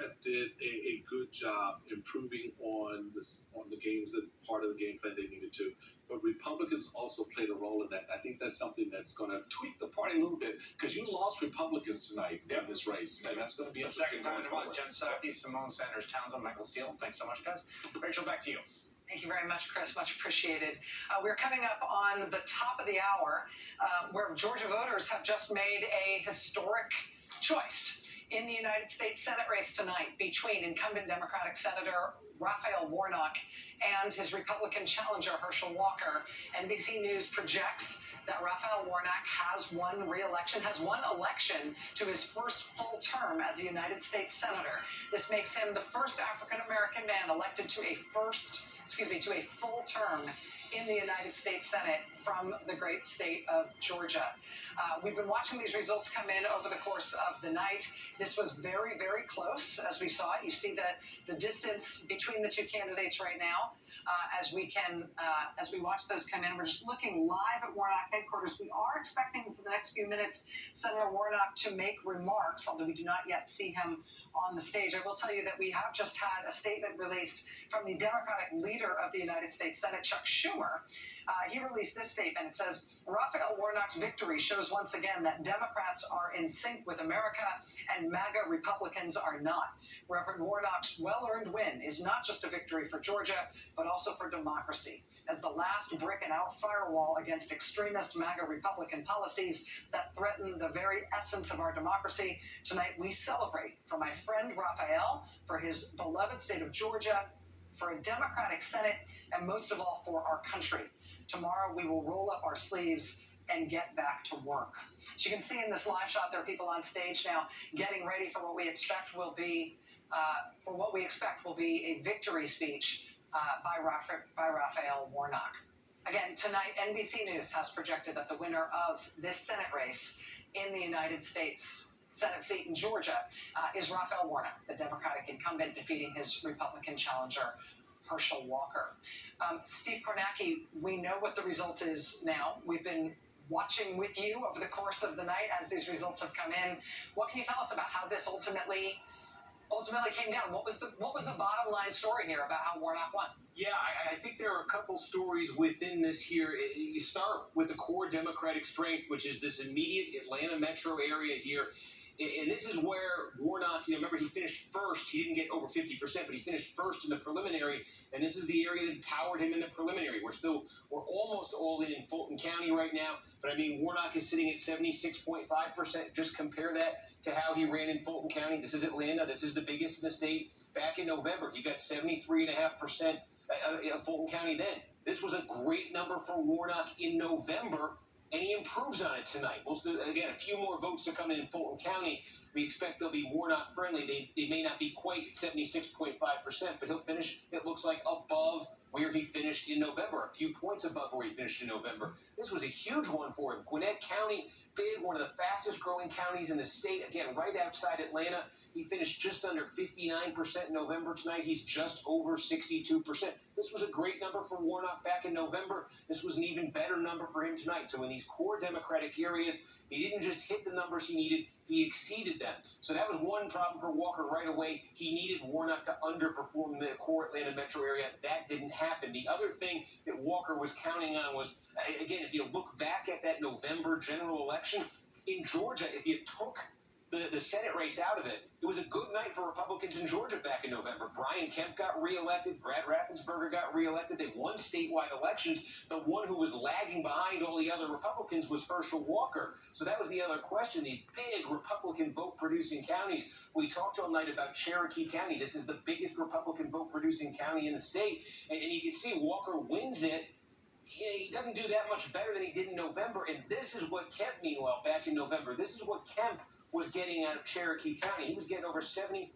Democrats did a good job improving on the games that part of the game plan they needed to, but Republicans also played a role in that. I think that's something that's going to tweak the party a little bit because you lost Republicans tonight in this race, and that's going to be the second time in a month. Jen Psaki, Simone Sanders Townsend, Michael Steele. Thanks so much, guys. Rachel, back to you. Thank you very much, Chris. Much appreciated. We're coming up on the top of the hour where Georgia voters have just made a historic choice in the United States Senate race tonight between incumbent Democratic Senator Raphael Warnock and his Republican challenger, Herschel Walker. NBC News projects that Raphael Warnock has won re-election, has won election to his first full term as a United States Senator. This makes him the first African-American man elected to a full term in the United States Senate from the great state of Georgia. We've been watching these results come in over the course of the night. This was very, very close, as we saw it. You see the distance between the two candidates right now. As we watch those come in, we're just looking live at Warnock headquarters. We are expecting for the next few minutes Senator Warnock to make remarks, although we do not yet see him on the stage. I will tell you that we have just had a statement released from the Democratic leader of the United States Senate, Chuck Schumer. He released this statement. It says, Raphael Warnock's victory shows once again that Democrats are in sync with America and MAGA Republicans are not. Reverend Warnock's well-earned win is not just a victory for Georgia, but also for democracy. As the last brick in our firewall against extremist MAGA Republican policies that threaten the very essence of our democracy, tonight we celebrate for my friend Raphael, for his beloved state of Georgia, for a Democratic Senate, and most of all for our country. Tomorrow we will roll up our sleeves and get back to work. As you can see in this live shot, there are people on stage now getting ready for what we expect will be a victory speech by Raphael Warnock. Again, tonight, NBC News has projected that the winner of this Senate race in the United States Senate seat in Georgia is Raphael Warnock, the Democratic incumbent, defeating his Republican challenger, Herschel Walker. Steve Kornacki, we know what the result is now. We've been watching with you over the course of the night as these results have come in. What can you tell us about how this ultimately came down? What was the bottom line story here about how Warnock won? Yeah, I think there are a couple stories within this here. You start with the core Democratic strength, which is this immediate Atlanta metro area here. And this is where Warnock, remember he finished first. He didn't get over 50%, but he finished first in the preliminary. And this is the area that powered him in the preliminary. We're almost all in Fulton County right now. But I mean, Warnock is sitting at 76.5%. Just compare that to how he ran in Fulton County. This is Atlanta. This is the biggest in the state. Back in November, he got 73.5% Fulton County then. This was a great number for Warnock in November. And he improves on it tonight. Again, a few more votes to come in Fulton County. We expect they'll be Warnock friendly. They may not be quite at 76.5%, but he'll finish, it looks like, above where he finished in November, a few points above where he finished in November. This was a huge one for him. Gwinnett County, big, one of the fastest growing counties in the state. Again, right outside Atlanta. He finished just under 59% in November. Tonight, he's just over 62%. This was a great number for Warnock back in November. This was an even better number for him tonight. So in these core Democratic areas, he didn't just hit the numbers he needed, he exceeded them. So that was one problem for Walker right away. He needed Warnock to underperform the core Atlanta metro area. That didn't happen. The other thing that Walker was counting on was, again, if you look back at that November general election, in Georgia, if you took the Senate race out of it, it was a good night for Republicans in Georgia back in November. Brian Kemp got reelected. Brad Raffensperger got reelected. They won statewide elections. The one who was lagging behind all the other Republicans was Herschel Walker. So that was the other question. These big Republican vote-producing counties. We talked all night about Cherokee County. This is the biggest Republican vote-producing county in the state. And you can see Walker wins it. He doesn't do that much better than he did in November, and this is what Kemp, meanwhile, back in November, this is what Kemp was getting out of Cherokee County. He was getting over 74%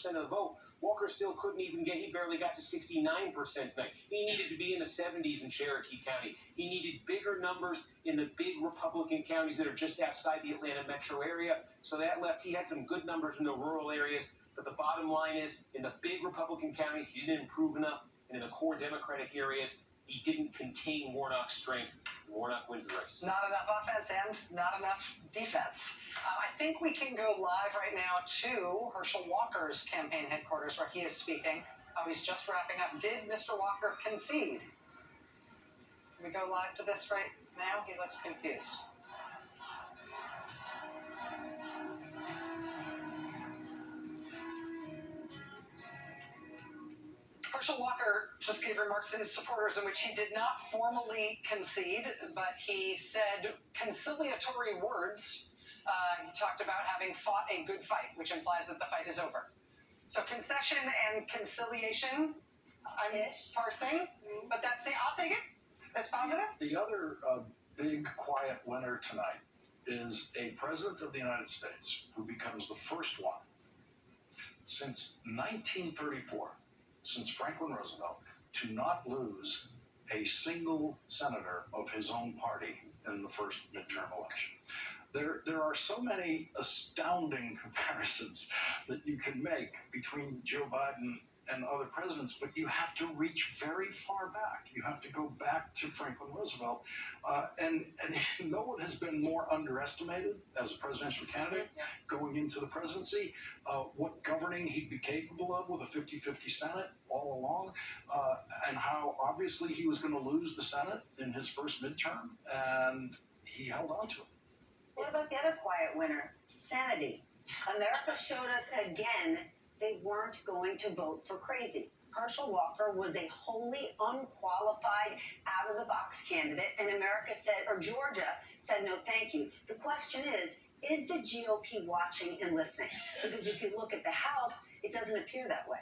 of the vote. Walker still couldn't even get, he barely got to 69% tonight. He needed to be in the 70s in Cherokee County. He needed bigger numbers in the big Republican counties that are just outside the Atlanta metro area. So that left, he had some good numbers in the rural areas, but the bottom line is, in the big Republican counties, he didn't improve enough, and in the core Democratic areas, he didn't contain Warnock's strength. Warnock wins the race. Not enough offense and not enough defense. I think we can go live right now to Herschel Walker's campaign headquarters where he is speaking. He's just wrapping up. Did Mr. Walker concede? Can we go live to this right now? He looks confused. Herschel Walker just gave remarks to his supporters in which he did not formally concede, but he said conciliatory words. He talked about having fought a good fight, which implies that the fight is over. So concession and conciliation, I'm parsing, but that's it. I'll take it as positive. The other big quiet winner tonight is a president of the United States who becomes the first one since 1934, since Franklin Roosevelt, to not lose a single senator of his own party in the first midterm election. There are so many astounding comparisons that you can make between Joe Biden and other presidents, but you have to reach very far back. You have to go back to Franklin Roosevelt. And no one has been more underestimated as a presidential candidate going into the presidency, what governing he'd be capable of with a 50-50 Senate all along, and how obviously he was going to lose the Senate in his first midterm, and he held on to it. What about the other quiet winner? Sanity. America showed us again they weren't going to vote for crazy. Herschel Walker was a wholly unqualified, out-of-the-box candidate, and America said, or Georgia said, no, thank you. The question is the GOP watching and listening? Because if you look at the House, it doesn't appear that way.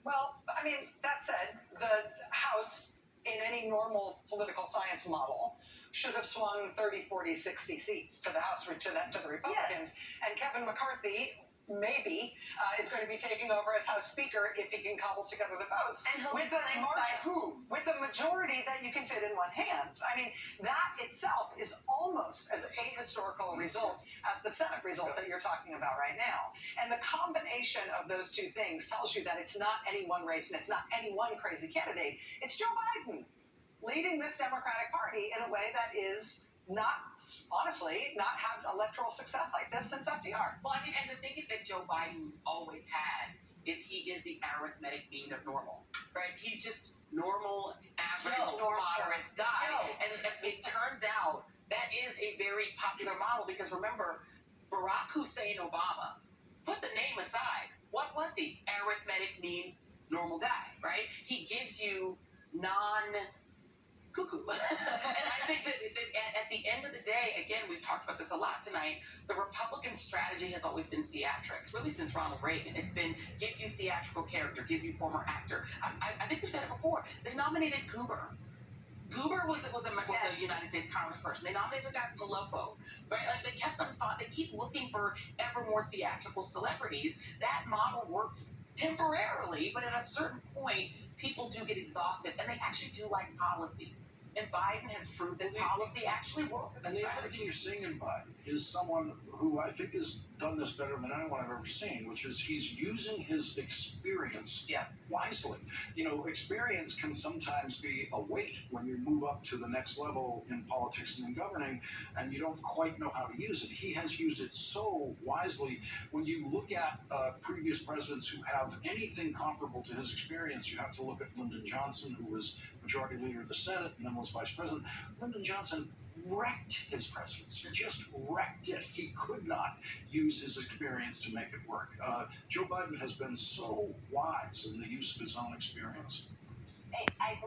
Well, I mean, that said, the House, in any normal political science model, should have swung 30, 40, 60 seats to the House, to the Republicans. Yes. And Kevin McCarthy maybe is going to be taking over as House Speaker if he can cobble together the votes. And he'll be flanked by whom? With a majority that you can fit in one hand. I mean, that itself is almost as ahistorical a result as the Senate result that you're talking about right now. And the combination of those two things tells you that it's not any one race and it's not any one crazy candidate. It's Joe Biden leading this Democratic Party in a way that is not, honestly, not had electoral success like this since FDR. Well, I mean, and the thing that Joe Biden always had is he is the arithmetic mean of normal, right? He's just normal, average, moderate guy. And it turns out that is a very popular model because remember, Barack Hussein Obama, put the name aside, what was he? Arithmetic mean, normal guy, right? He gives you cuckoo. And I think that at the end of the day, again, we've talked about this a lot tonight, the Republican strategy has always been theatrics, really since Ronald Reagan. It's been give you theatrical character, give you former actor. I think we said it before. They nominated Goober. Goober was a United States congressperson. They nominated a guy from the Lopo, right? Like they kept on thought. They keep looking for ever more theatrical celebrities. That model works temporarily, but at a certain point, people do get exhausted, and they actually do like policy. And Biden has proved that policy actually works. And the other thing you're seeing in Biden is someone who I think has done this better than anyone I've ever seen, which is he's using his experience wisely. You know, experience can sometimes be a weight when you move up to the next level in politics and in governing, and you don't quite know how to use it. He has used it so wisely. When you look at previous presidents who have anything comparable to his experience, you have to look at Lyndon Johnson, who was Majority Leader of the Senate and then was Vice President. Lyndon Johnson wrecked his presidency, just wrecked it. He could not use his experience to make it work. Joe Biden has been so wise in the use of his own experience. I